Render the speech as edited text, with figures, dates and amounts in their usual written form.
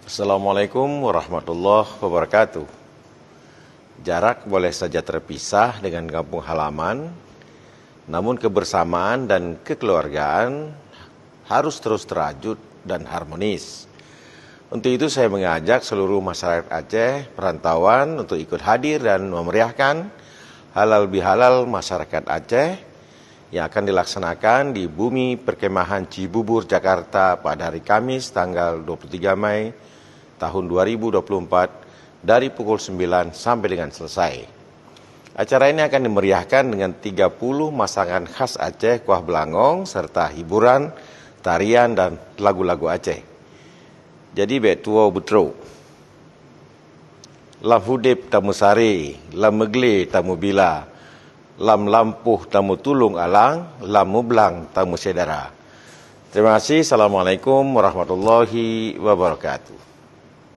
Assalamualaikum warahmatullahi wabarakatuh. Jarak boleh saja terpisah dengan kampung halaman, namun kebersamaan dan kekeluargaan harus terus terajut dan harmonis. Untuk itu saya mengajak seluruh masyarakat Aceh perantauan untuk ikut hadir dan memeriahkan halal bihalal masyarakat Aceh yang akan dilaksanakan di Bumi Perkemahan Cibubur, Jakarta pada hari Kamis tanggal 23 Mei tahun 2024 dari pukul 9 sampai dengan selesai. Acara ini akan dimeriahkan dengan 30 masakan khas Aceh, kuah belangong, serta hiburan, tarian, dan lagu-lagu Aceh. Jadi betuo betro. Lam hudip tamu sari, lam megle tamu bila, lam lampuh tamu tulung alang, lam mublang tamu sedara. Terima kasih. Assalamualaikum warahmatullahi wabarakatuh.